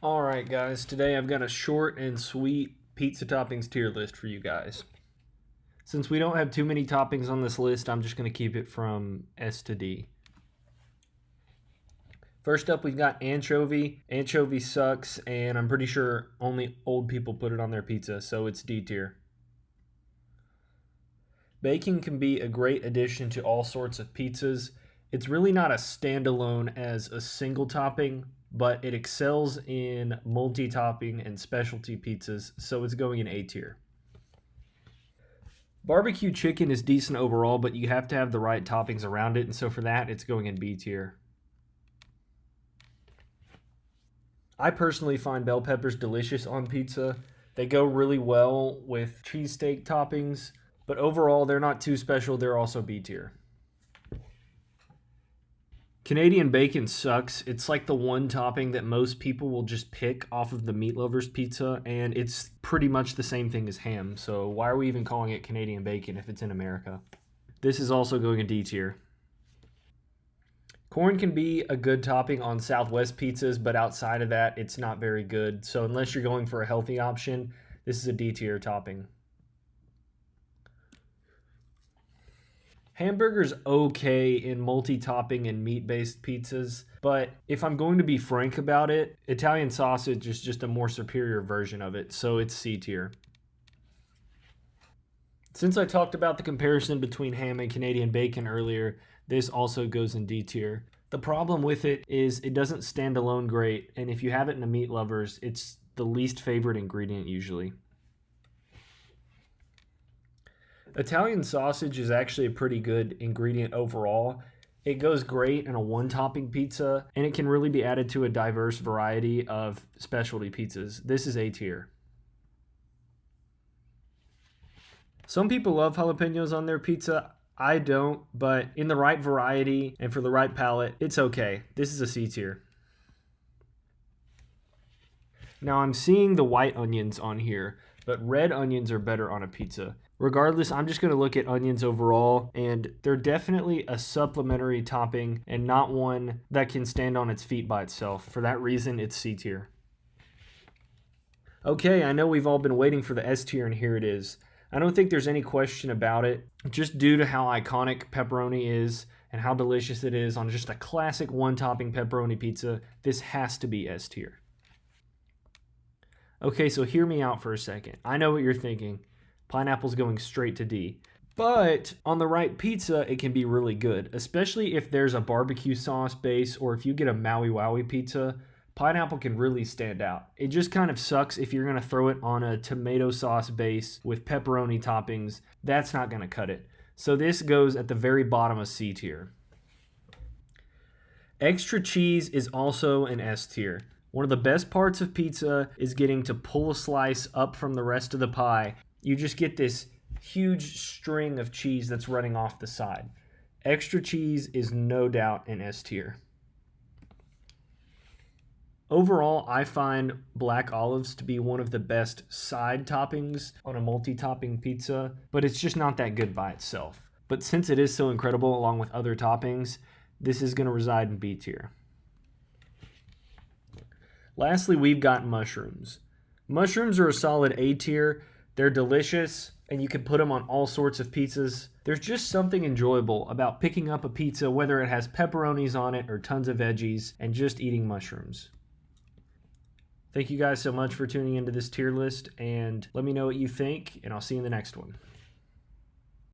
Alright guys, today I've got a short and sweet pizza toppings tier list for you guys. Since we don't have too many toppings on this list, I'm just going to keep it from S to D. First up, we've got anchovy. Anchovy sucks, and I'm pretty sure only old people put it on their pizza, so it's D tier. Bacon can be a great addition to all sorts of pizzas. It's really not a standalone as a single topping, but it excels in multi-topping and specialty pizzas, so it's going in A tier. Barbecue chicken is decent overall, but you have to have the right toppings around it, and so for that, it's going in B tier. I personally find bell peppers delicious on pizza. They go really well with cheesesteak toppings, but overall, they're not too special. They're also B tier. Canadian bacon sucks. It's like the one topping that most people will just pick off of the meat lovers pizza, and it's pretty much the same thing as ham. So why are we even calling it Canadian bacon if it's in America? This is also going in D tier. Corn can be a good topping on Southwest pizzas, but outside of that, it's not very good. So unless you're going for a healthy option, this is a D tier topping. Hamburger's okay in multi-topping and meat-based pizzas, but if I'm going to be frank about it, Italian sausage is just a more superior version of it, so it's C tier. Since I talked about the comparison between ham and Canadian bacon earlier, this also goes in D tier. The problem with it is it doesn't stand alone great, and if you have it in a meat lovers, it's the least favorite ingredient usually. Italian sausage is actually a pretty good ingredient overall. It goes great in a one-topping pizza, and it can really be added to a diverse variety of specialty pizzas. This is A tier. Some people love jalapenos on their pizza. I don't, but in the right variety and for the right palate, it's okay. This is a C tier. Now I'm seeing the white onions on here, but red onions are better on a pizza. Regardless, I'm just going to look at onions overall, and they're definitely a supplementary topping and not one that can stand on its feet by itself. For that reason, it's C tier. Okay, I know we've all been waiting for the S tier, and here it is. I don't think there's any question about it, just due to how iconic pepperoni is and how delicious it is on just a classic one-topping pepperoni pizza. This has to be S tier. Okay, so hear me out for a second. I know what you're thinking. Pineapple's going straight to D. But on the right pizza, it can be really good, especially if there's a barbecue sauce base or if you get a Maui Wowie pizza. Pineapple can really stand out. It just kind of sucks if you're going to throw it on a tomato sauce base with pepperoni toppings. That's not going to cut it. So this goes at the very bottom of C tier. Extra cheese is also an S tier. One of the best parts of pizza is getting to pull a slice up from the rest of the pie. You just get this huge string of cheese that's running off the side. Extra cheese is no doubt an S tier. Overall, I find black olives to be one of the best side toppings on a multi-topping pizza, but it's just not that good by itself. But since it is so incredible along with other toppings, this is going to reside in B tier. Lastly, we've got mushrooms. Mushrooms are a solid A tier. They're delicious, and you can put them on all sorts of pizzas. There's just something enjoyable about picking up a pizza, whether it has pepperonis on it or tons of veggies, and just eating mushrooms. Thank you guys so much for tuning into this tier list, and let me know what you think, and I'll see you in the next one.